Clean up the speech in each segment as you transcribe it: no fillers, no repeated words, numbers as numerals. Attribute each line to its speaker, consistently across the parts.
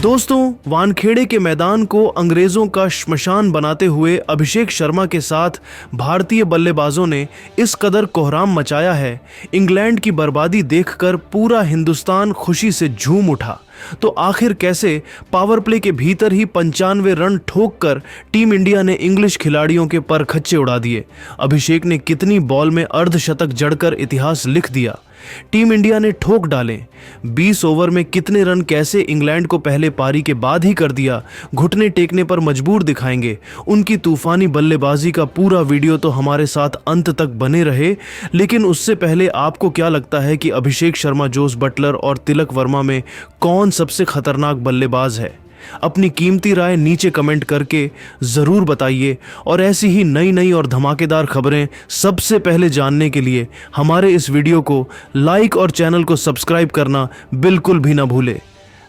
Speaker 1: दोस्तों, वानखेड़े के मैदान को अंग्रेजों का श्मशान बनाते हुए अभिषेक शर्मा के साथ भारतीय बल्लेबाजों ने इस कदर कोहराम मचाया है। इंग्लैंड की बर्बादी देखकर पूरा हिंदुस्तान खुशी से झूम उठा। तो आखिर कैसे पावर प्ले के भीतर ही 95 रन ठोककर टीम इंडिया ने इंग्लिश खिलाड़ियों के पर खच्चे उड़ा दिए? अभिषेक ने कितनी बॉल में अर्धशतक जड़कर इतिहास लिख दिया? टीम इंडिया ने ठोक डाले 20 ओवर में कितने रन कैसे इंग्लैंड को पहले पारी के बाद ही कर दिया, घुटने टेकने पर मजबूर दिखाएंगे। उनकी तूफानी बल्लेबाजी का पूरा वीडियो तो हमारे साथ अंत तक बने रहे। लेकिन उससे पहले आपको क्या लगता है कि अभिषेक शर्मा, जोस बटलर और तिलक वर्मा में कौन सबसे खतरनाक बल्लेबाज है? अपनी कीमती राय नीचे कमेंट करके ज़रूर बताइए और ऐसी ही नई और धमाकेदार खबरें सबसे पहले जानने के लिए हमारे इस वीडियो को लाइक और चैनल को सब्सक्राइब करना बिल्कुल भी ना भूलें।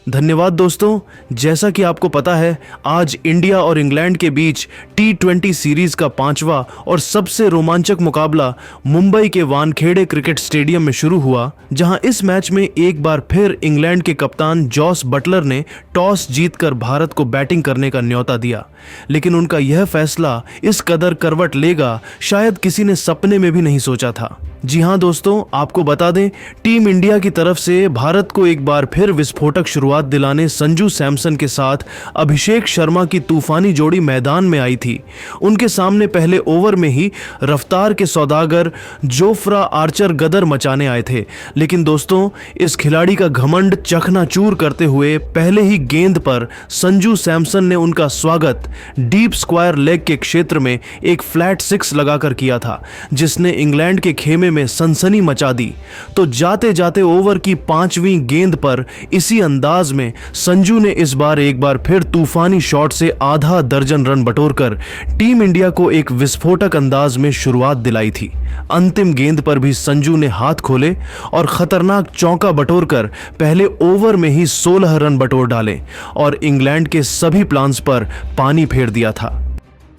Speaker 1: धन्यवाद दोस्तों। जैसा कि आपको पता है, आज इंडिया और इंग्लैंड के बीच T20 सीरीज का 5वां और सबसे रोमांचक मुकाबला मुंबई के वानखेड़े क्रिकेट स्टेडियम में शुरू हुआ, जहां इस मैच में एक बार फिर इंग्लैंड के कप्तान जोस बटलर ने टॉस जीतकर भारत को बैटिंग करने का न्योता दिया। लेकिन उनका यह फैसला इस कदर करवट लेगा, शायद किसी ने सपने में भी नहीं सोचा था। जी हां दोस्तों, आपको बता दें, टीम इंडिया की तरफ से भारत को एक बार फिर विस्फोटक शुरुआत दिलाने संजू सैमसन के साथ अभिषेक शर्मा की तूफानी जोड़ी मैदान में आई थी। उनके सामने पहले ओवर में ही रफ्तार के सौदागर जोफ्रा आर्चर गदर मचाने आए थे। लेकिन दोस्तों, इस खिलाड़ी का घमंड चकनाचूर करते हुए पहले ही गेंद पर संजू सैमसन ने उनका स्वागत डीप स्क्वायर लेग के क्षेत्र में एक फ्लैट 6 लगाकर किया था, जिसने इंग्लैंड के खेमे में सनसनी मचा दी। तो जाते जाते ओवर की 5वीं गेंद पर इसी अंदाज में संजू ने इस बार एक बार फिर तूफानी शॉट से आधा दर्जन रन बटोरकर टीम इंडिया को एक विस्फोटक अंदाज में शुरुआत दिलाई थी। अंतिम गेंद पर भी संजू ने हाथ खोले और खतरनाक चौका बटोरकर पहले ओवर में ही 16 रन बटोर डाले और इंग्लैंड के सभी प्लान्स पर पानी फेर दिया था।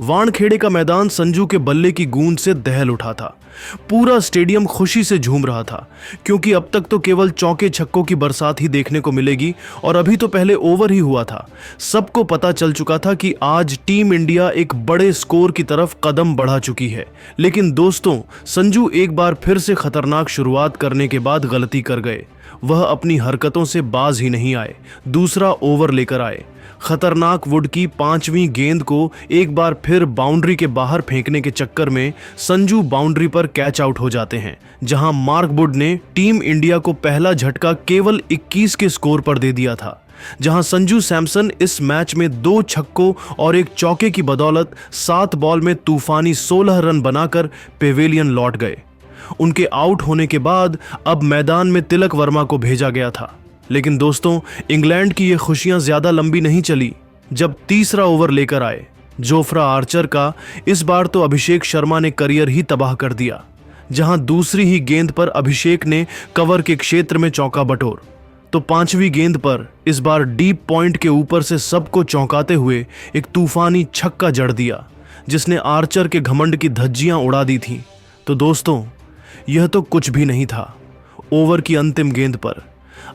Speaker 1: वानखेड़े का मैदान संजू के बल्ले की गूंज से दहल उठा था। पूरा स्टेडियम खुशी से झूम रहा था, क्योंकि अब तक तो केवल चौके छक्कों की बरसात ही देखने को मिलेगी और अभी तो पहले ओवर ही हुआ था। सबको पता चल चुका था कि आज टीम इंडिया एक बड़े स्कोर की तरफ कदम बढ़ा चुकी है। लेकिन दोस्तों, संजू एक बार फिर से खतरनाक शुरुआत करने के बाद गलती कर गए। वह अपनी हरकतों से बाज ही नहीं आए। दूसरा ओवर लेकर आए। खतरनाक वुड की 5वीं गेंद को एक बार फिर बाउंड्री के बाहर फेंकने के चक्कर में संजू बाउंड्री पर कैच आउट हो जाते हैं, जहां मार्क वुड ने टीम इंडिया को पहला झटका केवल 21 के स्कोर पर दे दिया था। जहां संजू सैमसन इस मैच में 2 छक्कों और एक चौके की बदौलत 7 बॉल में तूफानी 16 रन बनाकर पेवेलियन लौट गए। उनके आउट होने के बाद अब मैदान में तिलक वर्मा को भेजा गया था। लेकिन दोस्तों, इंग्लैंड की ये खुशियां ज्यादा लंबी नहीं चली। जब तीसरा ओवर लेकर आए जोफ्रा आर्चर का, इस बार तो अभिषेक शर्मा ने करियर ही तबाह कर दिया। जहां दूसरी ही गेंद पर अभिषेक ने कवर के क्षेत्र में चौका बटोर, तो 5वीं गेंद पर इस बार डीप पॉइंट के ऊपर से सबको चौंकाते हुए एक तूफानी छक्का जड़ दिया, जिसने आर्चर के घमंड की धज्जियां उड़ा दी थी। तो दोस्तों, यह तो कुछ भी नहीं था। ओवर की अंतिम गेंद पर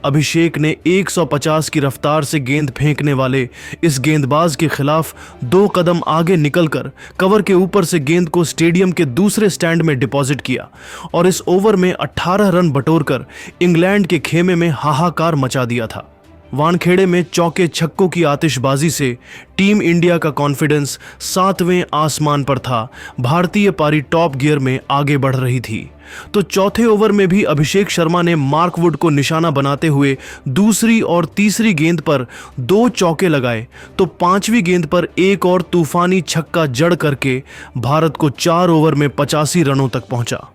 Speaker 1: अभिषेक ने 150 की रफ्तार से गेंद फेंकने वाले इस गेंदबाज के खिलाफ 2 कदम आगे निकलकर कवर के ऊपर से गेंद को स्टेडियम के दूसरे स्टैंड में डिपॉजिट किया और इस ओवर में 18 रन बटोरकर इंग्लैंड के खेमे में हाहाकार मचा दिया था। वानखेड़े में चौके छक्कों की आतिशबाजी से टीम इंडिया का कॉन्फिडेंस 7वें आसमान पर था। भारतीय पारी टॉप गियर में आगे बढ़ रही थी। तो चौथे ओवर में भी अभिषेक शर्मा ने मार्क वुड को निशाना बनाते हुए दूसरी और तीसरी गेंद पर 2 चौके लगाए, तो 5वीं गेंद पर एक और तूफानी छक्का जड़ करके भारत को 4 ओवर में 85 रनों तक पहुंचा।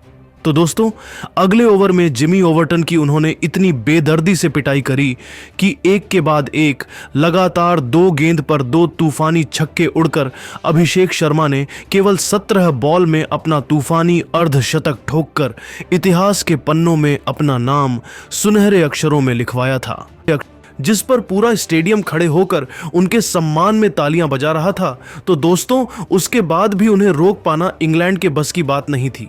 Speaker 1: तो दोस्तों, अगले ओवर में जिमी ओवर्टन की उन्होंने इतनी बेदर्दी से पिटाई करी कि एक के बाद एक लगातार 2 गेंद पर 2 तूफानी छक्के उड़कर अभिषेक शर्मा ने केवल 17 बॉल में अपना तूफानी अर्धशतक ठोककर इतिहास के पन्नों में अपना नाम सुनहरे अक्षरों में लिखवाया था, जिस पर पूरा स्टेडियम खड़े होकर उनके सम्मान में तालियां बजा रहा था। तो दोस्तों, उसके बाद भी उन्हें रोक पाना इंग्लैंड के बस की बात नहीं थी।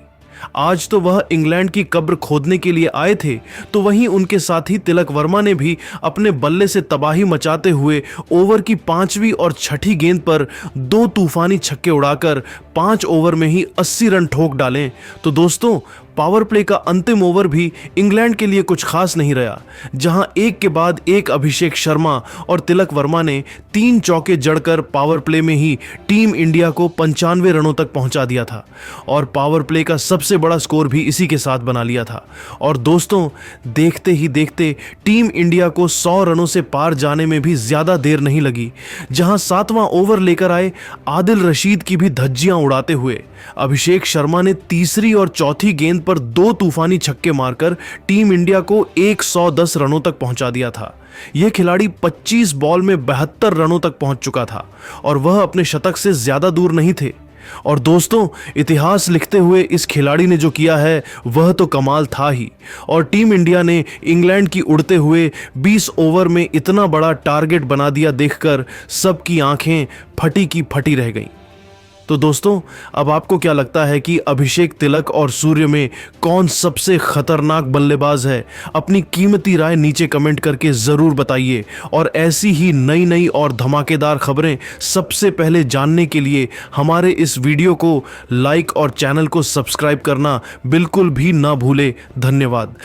Speaker 1: आज तो वह इंग्लैंड की कब्र खोदने के लिए आए थे, तो वहीं उनके साथी तिलक वर्मा ने भी अपने बल्ले से तबाही मचाते हुए ओवर की 5वीं और 6ठी गेंद पर 2 तूफानी छक्के उड़ाकर 5 ओवर में ही 80 रन ठोक डालें। तो दोस्तों, पावर प्ले का अंतिम ओवर भी इंग्लैंड के लिए कुछ खास नहीं रहा, जहां एक के बाद एक अभिषेक शर्मा और तिलक वर्मा ने 3 चौके जड़कर पावर प्ले में ही टीम इंडिया को 95 रनों तक पहुंचा दिया था और पावर प्ले का सबसे बड़ा स्कोर भी इसी के साथ बना लिया था। और दोस्तों, देखते ही देखते टीम इंडिया को 100 रनों से पार जाने में भी ज्यादा देर नहीं लगी, जहां 7वां ओवर लेकर आए आदिल रशीद की भी धज्जियां उड़ाते हुए अभिषेक शर्मा ने तीसरी और चौथी गेंद पर 2 तूफानी छक्के मारकर टीम इंडिया को 110 रनों तक पहुंचा दिया था। यह खिलाड़ी 25 बॉल में 72 रनों तक पहुंच चुका था और वह अपने शतक से ज्यादा दूर नहीं थे। और दोस्तों, इतिहास लिखते हुए इस खिलाड़ी ने जो किया है वह तो कमाल था ही। और टीम इंडिया ने इंग्लैंड की उड़ते हुए 20 ओवर में इतना बड़ा टारगेट बना दिया देखकर सबकी आंखें फटी की फटी रह गईं। तो दोस्तों, अब आपको क्या लगता है कि अभिषेक, तिलक और सूर्य में कौन सबसे खतरनाक बल्लेबाज है? अपनी कीमती राय नीचे कमेंट करके ज़रूर बताइए। और ऐसी ही नई नई और धमाकेदार खबरें सबसे पहले जानने के लिए हमारे इस वीडियो को लाइक और चैनल को सब्सक्राइब करना बिल्कुल भी ना भूले। धन्यवाद।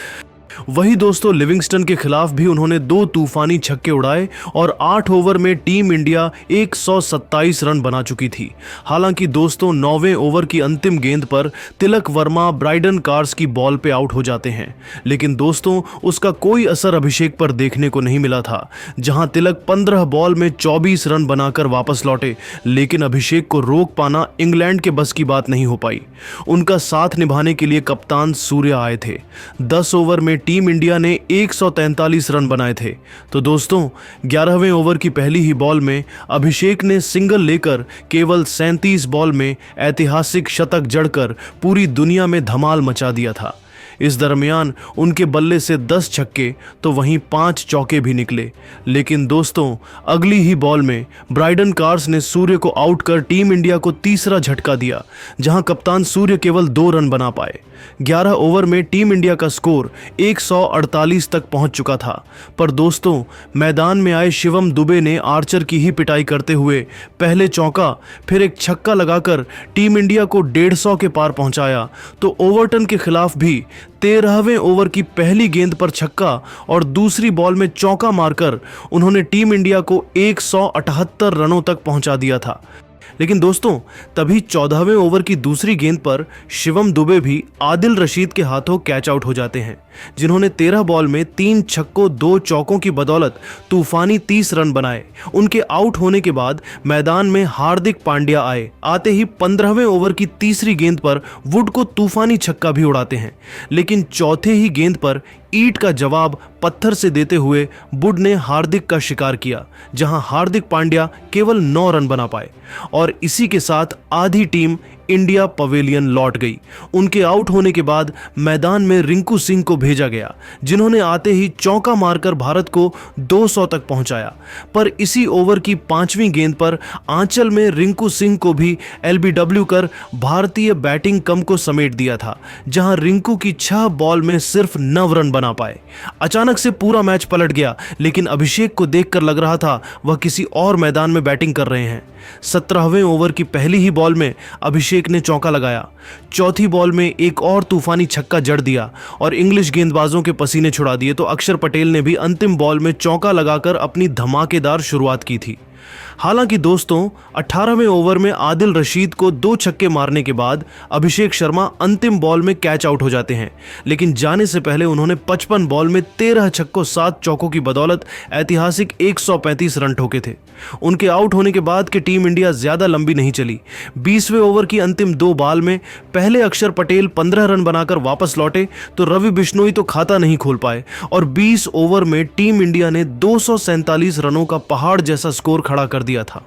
Speaker 1: वही दोस्तों, लिविंगस्टन के खिलाफ भी उन्होंने 2 तूफानी छक्के उड़ाए और 8 ओवर में टीम इंडिया 127 रन बना चुकी थी। हालांकि दोस्तों, 9वें ओवर की अंतिम गेंद पर तिलक वर्मा ब्राइडन कार्स की बॉल पे आउट हो जाते हैं, लेकिन दोस्तों उसका कोई असर अभिषेक पर देखने को नहीं मिला था, जहां तिलक 15 बॉल में 24 रन बनाकर वापस लौटे, लेकिन अभिषेक को रोक पाना इंग्लैंड के बस की बात नहीं हो पाई। उनका साथ निभाने के लिए कप्तान सूर्य आए थे। 10 ओवर में टीम इंडिया ने 143 रन बनाए थे। तो दोस्तों, 11वें ओवर की पहली ही बॉल में अभिषेक ने सिंगल लेकर केवल 37 बॉल में ऐतिहासिक शतक जड़कर पूरी दुनिया में धमाल मचा दिया था। इस दरमियान उनके बल्ले से 10 छक्के तो वहीं 5 चौके भी निकले। लेकिन दोस्तों, अगली ही बॉल में ब्राइडन कार्स ने सूर्य को आउट कर टीम इंडिया को तीसरा झटका दिया, जहां कप्तान सूर्य केवल 2 रन बना पाए। 11 ओवर में टीम इंडिया का स्कोर 148 तक पहुंच चुका था। पर दोस्तों, मैदान में आए शिवम दुबे ने आर्चर की ही पिटाई करते हुए पहले चौका फिर एक छक्का लगाकर टीम इंडिया को 150 के पार पहुंचाया। तो ओवरटन के खिलाफ भी 13वें ओवर की पहली गेंद पर छक्का और दूसरी बॉल में चौका मारकर उन्होंने टीम इंडिया को 178 रनों तक पहुंचा दिया था। लेकिन दोस्तों, तभी 14वें ओवर की दूसरी गेंद पर शिवम दुबे भी आदिल रशीद के हाथों कैच आउट हो जाते हैं, जिन्होंने 13 बॉल में 3 छक्कों 2 चौकों की बदौलत तूफानी 30 रन बनाए। उनके आउट होने के बाद मैदान में हार्दिक पांड्या आए। आते ही 15वें ओवर की तीसरी गेंद पर वुड को तूफानी छक्का भी उड़ाते हैं, लेकिन चौथे ही गेंद पर ईंट का जवाब पत्थर से देते हुए वुड ने हार्दिक का शिकार किया, जहां हार्दिक पांड्या केवल 9 रन बना पाए और इसी के साथ आधी टीम इंडिया पवेलियन लौट गई। उनके आउट होने के बाद मैदान में रिंकू सिंह को भेजा गया, जिन्होंने आते ही चौका मारकर भारत को 200 तक पहुंचाया। पर इसी ओवर की 5वीं गेंद पर आंचल में रिंकू सिंह को भी एलबीडब्ल्यू कर भारतीय बैटिंग कम को समेट दिया था, जहां रिंकू की 6 बॉल में सिर्फ 9 रन बना पाए। अचानक से पूरा मैच पलट गया, लेकिन अभिषेक को देखकर लग रहा था वह किसी और मैदान में बैटिंग कर रहे हैं। 17वें ओवर की पहली ही बॉल में अभिषेक ने चौका लगाया। चौथी बॉल में एक और तूफानी छक्का जड़ दिया और इंग्लिश गेंदबाजों के पसीने छुड़ा दिए। तो अक्षर पटेल ने भी अंतिम बॉल में चौका लगाकर अपनी धमाकेदार शुरुआत की थी। हालांकि दोस्तों, 18वें ओवर में आदिल रशीद को 2 छक्के मारने के बाद अभिषेक शर्मा अंतिम बॉल में कैच आउट हो जाते हैं, लेकिन जाने से पहले उन्होंने 55 बॉल में 13 छक्कों 7 चौकों की बदौलत ऐतिहासिक 135 रन ठोके थे। उनके आउट होने के बाद की टीम इंडिया ज्यादा लंबी नहीं चली। 20वें ओवर की अंतिम 2 बॉल में पहले अक्षर पटेल 15 रन बनाकर वापस लौटे, तो रवि बिश्नोई तो खाता नहीं खोल पाए और 20 ओवर में टीम इंडिया ने 247 रनों का पहाड़ जैसा स्कोर खड़ा कर दिया था।